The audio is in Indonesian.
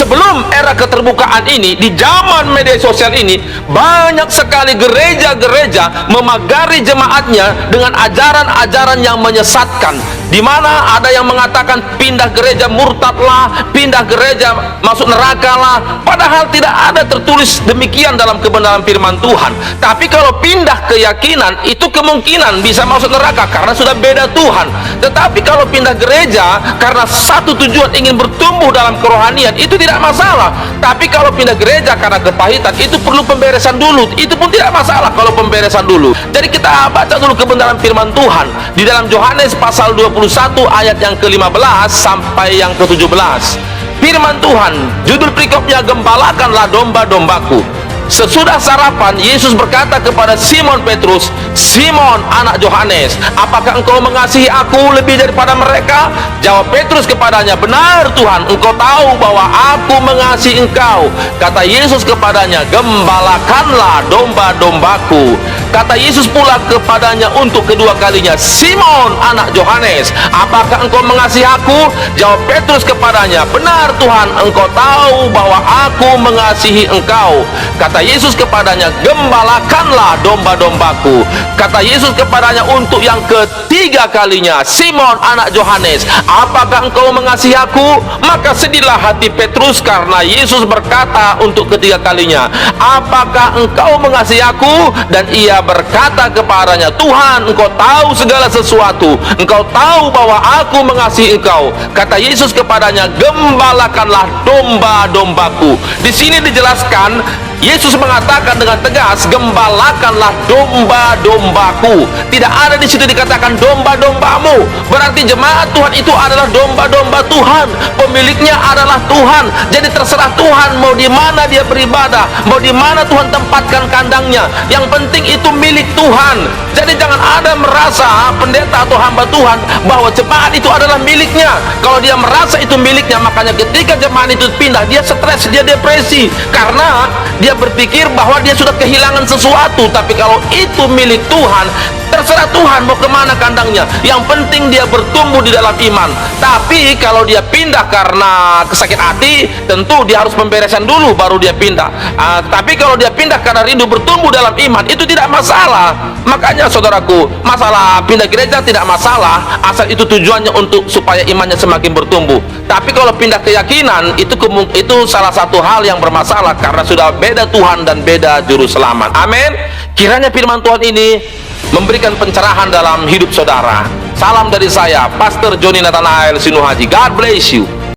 sebelum era keterbukaan ini, di zaman media sosial ini, banyak sekali gereja-gereja memagari jemaatnya dengan ajaran-ajaran yang menyesatkan, di mana ada yang mengatakan pindah gereja murtadlah, pindah gereja masuk neraka lah, padahal tidak ada tertulis demikian dalam kebenaran firman Tuhan. Tapi kalau pindah keyakinan, itu kemungkinan bisa masuk neraka karena sudah beda Tuhan. Tetapi kalau pindah gereja karena satu tujuan ingin bertumbuh dalam kerohanian, itu tidak masalah. Tapi kalau pindah gereja karena kepahitan, itu perlu pemberesan dulu. Itu pun tidak masalah kalau pemberesan dulu. Jadi kita baca dulu kebenaran firman Tuhan di dalam Yohanes pasal 21 ayat yang ke-15 sampai yang ke-17. Firman Tuhan, judul perikopnya, gembalakanlah domba-dombaku. Sesudah sarapan, Yesus berkata kepada Simon Petrus, "Simon, anak Yohanes, apakah engkau mengasihi aku lebih daripada mereka?" Jawab Petrus kepadanya, "Benar Tuhan, engkau tahu bahwa aku mengasihi engkau." Kata Yesus kepadanya, "Gembalakanlah domba-dombaku." Kata Yesus pula kepadanya untuk kedua kalinya, "Simon, anak Yohanes, apakah engkau mengasihi aku?" Jawab Petrus kepadanya, "Benar Tuhan, engkau tahu bahwa aku mengasihi engkau." Kata Yesus kepadanya, "Gembalakanlah domba-dombaku." Kata Yesus kepadanya untuk yang ketiga kalinya, "Simon, anak Yohanes, apakah engkau mengasihi aku?" Maka sedihlah hati Petrus karena Yesus berkata untuk ketiga kalinya, "Apakah engkau mengasihi aku?" Dan ia berkata kepadanya, "Tuhan, engkau tahu segala sesuatu, engkau tahu bahwa aku mengasihi engkau." Kata Yesus kepadanya, "Gembalakanlah domba-dombaku." Di sini dijelaskan, Yesus mengatakan dengan tegas, "Gembalakanlah domba-dombaku." Tidak ada di situ dikatakan domba-dombamu. Berarti jemaat Tuhan itu adalah domba-domba Tuhan. Pemiliknya adalah Tuhan. Jadi terserah Tuhan mau di mana dia beribadah, mau di mana Tuhan tempatkan kandangnya. Yang penting itu milik Tuhan. Jadi jangan ada merasa pendeta atau hamba Tuhan bahwa jemaat itu adalah miliknya. Kalau dia merasa itu miliknya, makanya ketika jemaat itu pindah, dia stres, dia depresi, karena dia berpikir bahwa dia sudah kehilangan sesuatu. Tapi kalau itu milik Tuhan, terserah Tuhan mau kemana kandangnya. Yang penting dia bertumbuh di dalam iman. Tapi kalau dia pindah karena kesakit hati, tentu dia harus pemberesan dulu baru dia pindah. Tapi kalau dia pindah karena rindu bertumbuh dalam iman, itu tidak masalah. Makanya saudaraku, masalah pindah gereja tidak masalah asal itu tujuannya untuk supaya imannya semakin bertumbuh. Tapi kalau pindah keyakinan, itu salah satu hal yang bermasalah karena sudah beda Tuhan dan beda juru selamat. Amin. Kiranya firman Tuhan ini memberikan pencerahan dalam hidup saudara. Salam dari saya, Pastor Joni Nathanael Sinuhaji. God bless you.